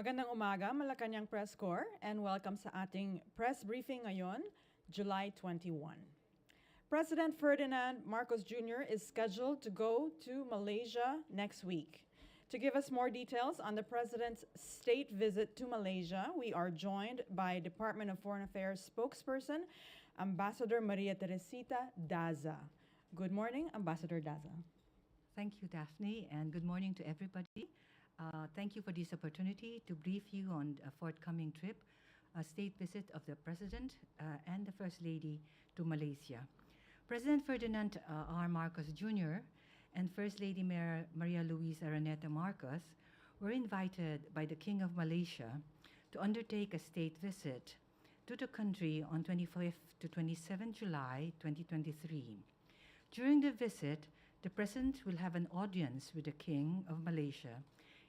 Magandang umaga, Malacañang Press Corps, and welcome sa ating press briefing ngayon, July 21. President Ferdinand Marcos Jr. is scheduled to go to Malaysia next week. To give us more details on the President's state visit to Malaysia, we are joined by Department of Foreign Affairs spokesperson, Ambassador Maria Teresita Daza. Good morning, Ambassador Daza. Thank you, Daphne, and good morning to everybody. Thank you for this opportunity to brief you on a forthcoming trip, a state visit of the President and the First Lady to Malaysia. President Ferdinand R. Marcos Jr. and First Lady Maria Luisa Araneta Marcos were invited by the King of Malaysia to undertake a state visit to the country on 25th to 27 July 2023. During the visit, the President will have an audience with the King of Malaysia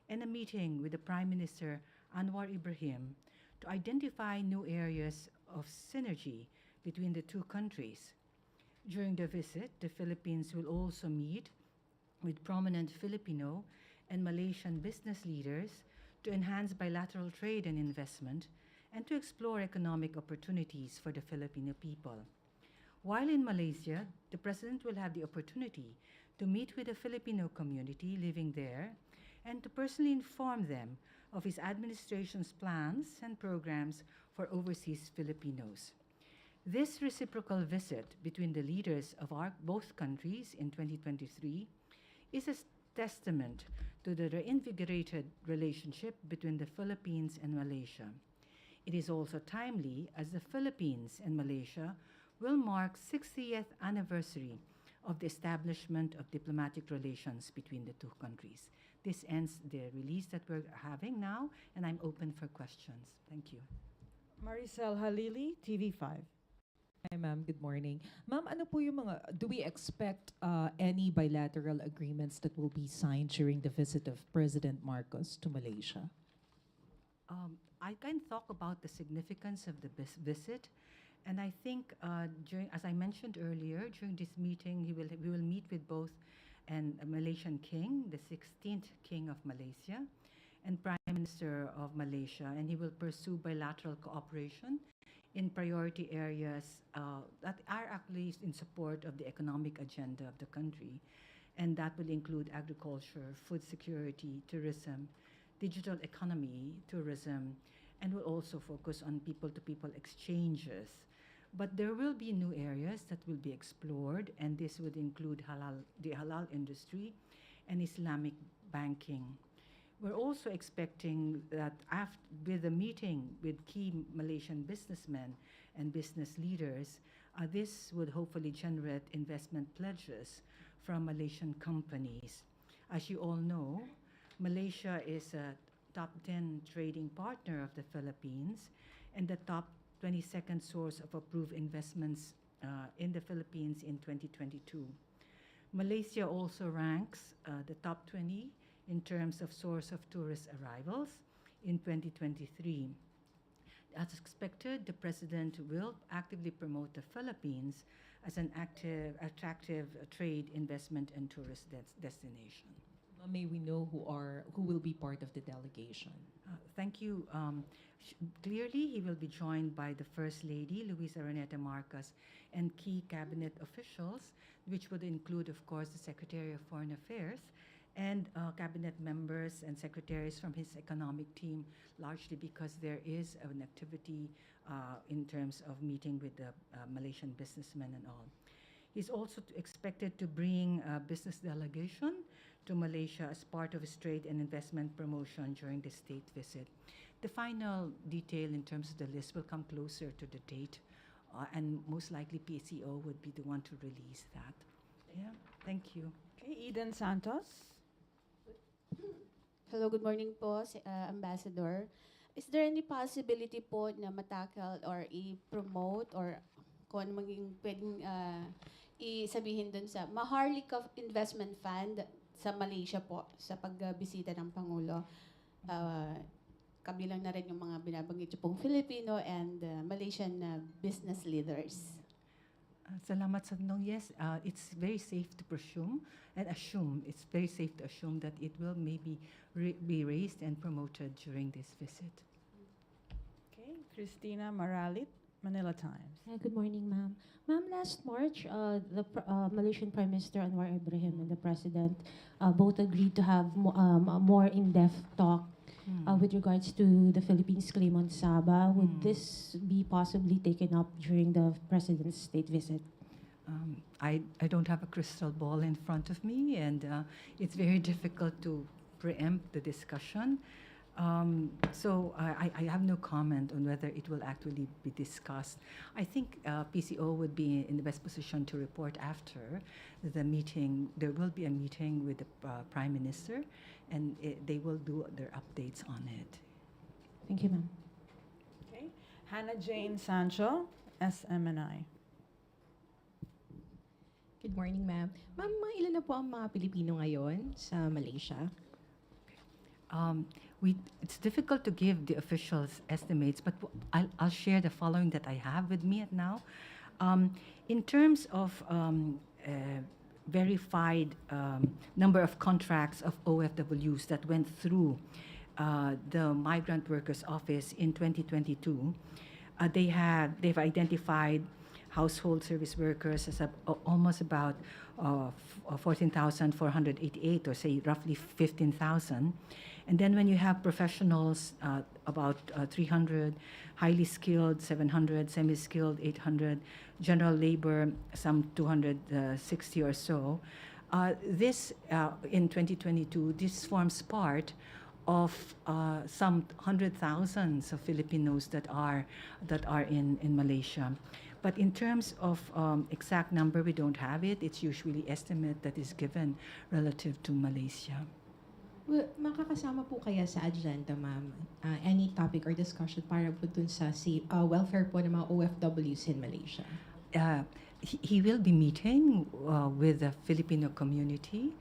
and a meeting with the Prime Minister Anwar Ibrahim to identify new areas of synergy between the two countries. During the visit, the Philippines will also meet with prominent Filipino and Malaysian business leaders to enhance bilateral trade and investment and to explore economic opportunities for the Filipino people. While in Malaysia, the President will have the opportunity to meet with the Filipino community living there and to personally inform them of his administration's plans and programs for overseas Filipinos. This reciprocal visit between the leaders of both countries in 2023 is a testament to the reinvigorated relationship between the Philippines and Malaysia. It is also timely as the Philippines and Malaysia will mark 60th anniversary of the establishment of diplomatic relations between the two countries. This ends the release that we're having now, and I'm open for questions. Thank you. Maricel Halili, TV5. Hi, ma'am. Good morning. Ma'am, ano po yung mga, do we expect any bilateral agreements that will be signed during the visit of President Marcos to Malaysia? I can talk about the significance of the visit, and I think as I mentioned earlier, during this meeting, we will meet with both a Malaysian king, the 16th king of Malaysia, and Prime Minister of Malaysia, and he will pursue bilateral cooperation in priority areas that are actually in support of the economic agenda of the country, and that will include agriculture, food security, tourism, digital economy, tourism, and will also focus on people-to-people exchanges. But there will be new areas that will be explored, and this would include the halal industry and Islamic banking. We're also expecting that with the meeting with key Malaysian businessmen and business leaders, this would hopefully generate investment pledges from Malaysian companies. As you all know, Malaysia is a top 10 trading partner of the Philippines and the top 22nd source of approved investments in the Philippines in 2022. Malaysia also ranks the top 20 in terms of source of tourist arrivals in 2023. As expected, the President will actively promote the Philippines as an attractive trade, investment, and tourist destination. May we know who will be part of the delegation? Thank you. Clearly, he will be joined by the First Lady, Luisa Araneta Marcos, and key cabinet officials, which would include, of course, the Secretary of Foreign Affairs and cabinet members and secretaries from his economic team, largely because there is an activity in terms of meeting with the Malaysian businessmen and all. He's also expected to bring a business delegation to Malaysia as part of his trade and investment promotion during the state visit. The final detail in terms of the list will come closer to the date, and most likely PCO would be the one to release that. Yeah, thank you. Okay, Eden Santos. Hello, good morning po, Ambassador. Is there any possibility po na matakal or i-promote or kung ano maging pwedeng isabihin dun sa Maharlika Investment Fund sa Malaysia po sa pagbisita ng Pangulo? Kabilang na rin yung mga binabanggit yung pong Filipino and Malaysian business leaders. Salamat sa tanong. Yes, it's very safe to presume and assume, it's very safe to assume that it will maybe be raised and promoted during this visit. Okay, Christina Maralit, Manila Times. Good morning, ma'am. Ma'am, last March, Malaysian Prime Minister Anwar Ibrahim and the President both agreed to have a more in-depth talk with regards to the Philippines' claim on Sabah. Would this be possibly taken up during the President's state visit? I don't have a crystal ball in front of me, and it's very difficult to preempt the discussion. So I have no comment on whether it will actually be discussed. I think PCO would be in the best position to report after the meeting. There will be a meeting with the Prime Minister, and they will do their updates on it. Thank you, ma'am. Okay, Hannah Jane Sancho, SMNI. Good morning, ma'am. Ma'am, ilan na po ang mga Pilipino ngayon sa Malaysia? It's difficult to give the officials estimates, but I'll share the following that I have with me now. In terms of verified number of contracts of OFWs that went through the Migrant Workers Office in 2022, they've identified household service workers as almost about 14,488, or say roughly 15,000. And then when you have professionals, about 300, highly skilled 700, semi-skilled 800, general labor some 260 or so. This in 2022, this forms part of some 100,000s of Filipinos that are in Malaysia. But in terms of exact number, we don't have it. It's usually estimate that is given relative to Malaysia. Well, makakasama po kaya sa agenda, ma'am, any topic or discussion para po dun sa welfare po ng mga OFWs in Malaysia? He will be meeting with the Filipino community.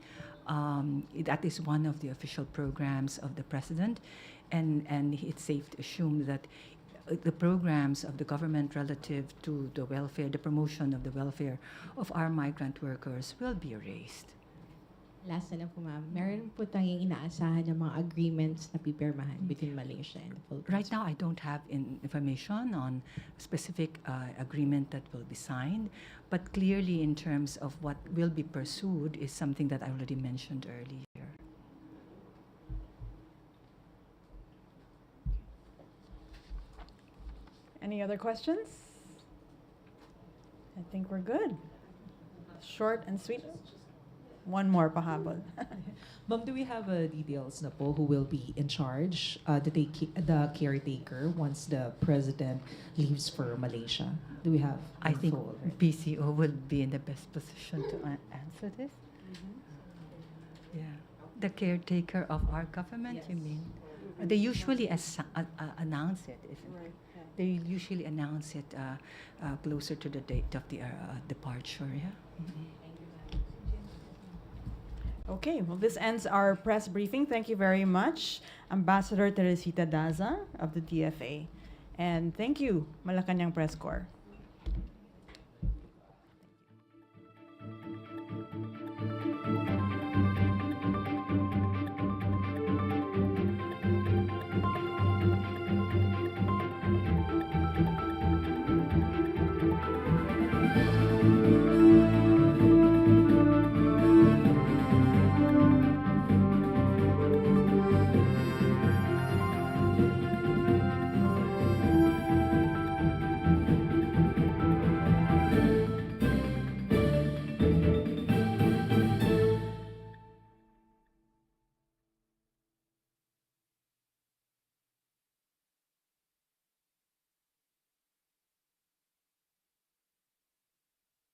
That is one of the official programs of the President, and it's safe to assume that the programs of the government relative to the welfare, the promotion of the welfare of our migrant workers will be raised. Last na po, ma'am. Meron po tayong inaasahan ng mga agreements na pipirmahan between Malaysia and the Philippines? Right now, I don't have information on specific agreement that will be signed, but clearly in terms of what will be pursued is something that I already mentioned earlier. Any other questions? I think we're good. Short and sweet. One more pahabol. Ma'am, do we have details na po who will be in charge, the caretaker, once the President leaves for Malaysia? Do we have I think info already? PCO will be in the best position to answer this. Yeah, the caretaker of our government, you mean? They usually announce it, isn't it? They usually announce it closer to the date of the departure, yeah? Okay, well, this ends our press briefing. Thank you very much, Ambassador Teresita Daza of the DFA. And thank you, Malacañang Press Corps.